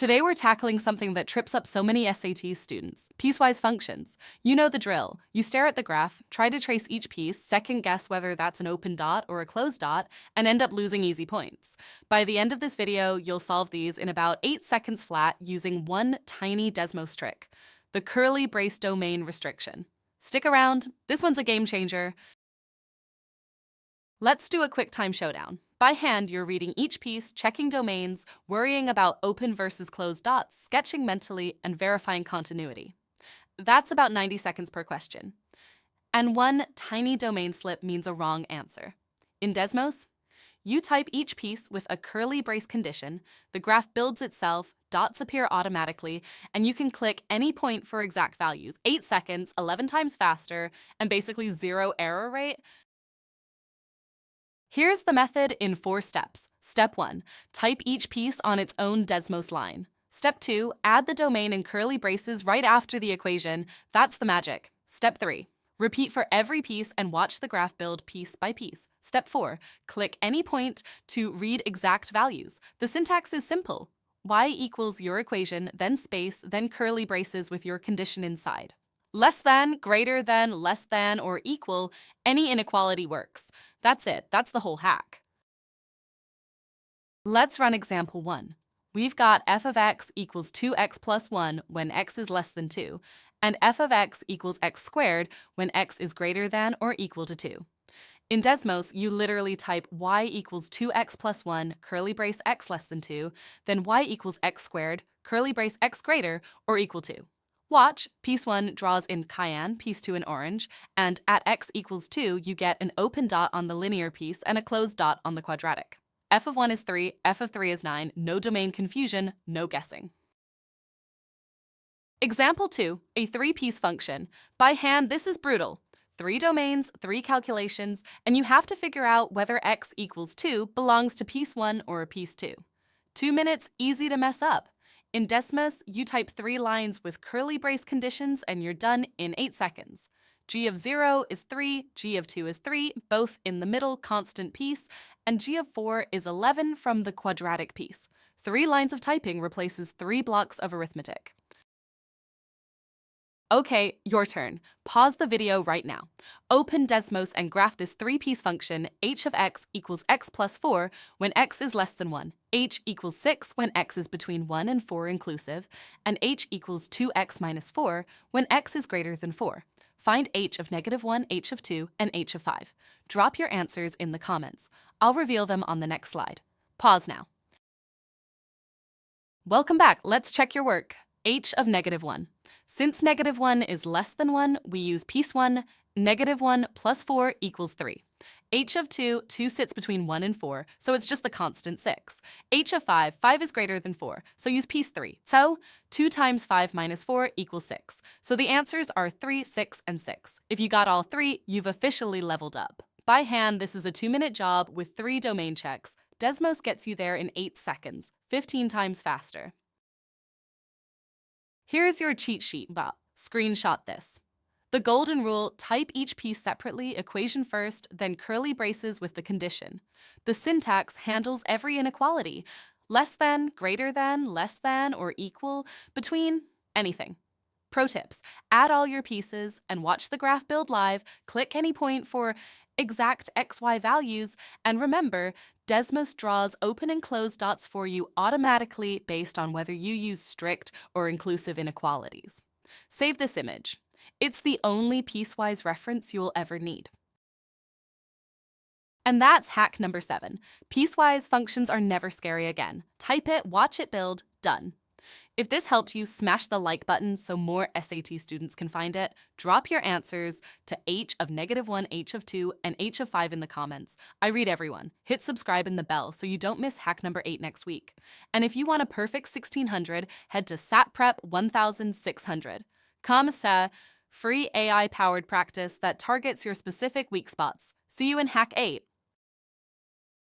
Today we're tackling something that trips up so many SAT students, piecewise functions. You know the drill. You stare at the graph, try to trace each piece, second guess whether that's an open dot or a closed dot, and end up losing easy points. By the end of this video, you'll solve these in about 8 seconds flat using one tiny Desmos trick, the curly brace domain restriction. Stick around, this one's a game changer. Let's do a quick time showdown. By hand, you're reading each piece, checking domains, worrying about open versus closed dots, sketching mentally, and verifying continuity. That's about 90 seconds per question. And one tiny domain slip means a wrong answer. In Desmos, you type each piece with a curly brace condition, the graph builds itself, dots appear automatically, and you can click any point for exact values, 8 seconds, 11 times faster, and basically 0 error rate. Here's the method in 4 steps. Step 1, type each piece on its own Desmos line. Step 2, add the domain in curly braces right after the equation. That's the magic. Step 3, repeat for every piece and watch the graph build piece by piece. Step 4, click any point to read exact values. The syntax is simple. Y equals your equation, then space, then curly braces with your condition inside. Less than, greater than, less than, or equal, any inequality works. That's it. That's the whole hack. Let's run example 1. We've got f of x equals 2x plus 1 when x is less than 2, and f of x equals x squared when x is greater than or equal to 2. In Desmos, you literally type y equals 2x plus 1, curly brace x less than 2, then y equals x squared, curly brace x greater or equal to. Watch, piece 1 draws in cyan, piece 2 in orange, and at x equals 2, you get an open dot on the linear piece and a closed dot on the quadratic. F of 1 is 3, f of 3 is 9, no domain confusion, no guessing. Example 2, a 3-piece function. By hand, this is brutal. 3 domains, 3 calculations, and you have to figure out whether x equals 2 belongs to piece 1 or piece 2. 2 minutes, easy to mess up. In Desmos, you type 3 lines with curly brace conditions and you're done in 8 seconds. G of 0 is 3, G of 2 is 3, both in the middle constant piece, and G of 4 is 11 from the quadratic piece. 3 lines of typing replaces 3 blocks of arithmetic. Okay, your turn. Pause the video right now. Open Desmos and graph this 3-piece function h of x equals x plus 4 when x is less than 1, h equals 6 when x is between 1 and 4 inclusive, and h equals 2x minus 4 when x is greater than 4. Find h of -1, h of 2, and h of 5. Drop your answers in the comments. I'll reveal them on the next slide. Pause now. Welcome back. Let's check your work. H of -1. Since -1 is less than 1, we use piece 1, -1 plus 4 equals 3. H of 2, 2 sits between 1 and 4, so it's just the constant 6. H of 5, 5 is greater than 4, so use piece 3. So 2 times 5 minus 4 equals 6. So the answers are 3, 6, and 6. If you got all 3, you've officially leveled up. By hand, this is a 2-minute job with 3 domain checks. Desmos gets you there in 8 seconds, 15 times faster. Here's your cheat sheet, but screenshot this. The golden rule, type each piece separately, equation first, then curly braces with the condition. The syntax handles every inequality. Less than, greater than, less than, or equal, between, anything. Pro tips, add all your pieces and watch the graph build live, click any point for exact XY values, and remember, Desmos draws open and closed dots for you automatically based on whether you use strict or inclusive inequalities. Save this image. It's the only piecewise reference you'll ever need. And that's hack number 7. Piecewise functions are never scary again. Type it, watch it build, done. If this helped you, smash the like button so more SAT students can find it. Drop your answers to h of -1, h of 2, and h of 5 in the comments. I read everyone. Hit subscribe and the bell so you don't miss hack number 8 next week. And if you want a perfect 1600, head to SatPrep 1600. Comme ça, free AI-powered practice that targets your specific weak spots. See you in hack 8.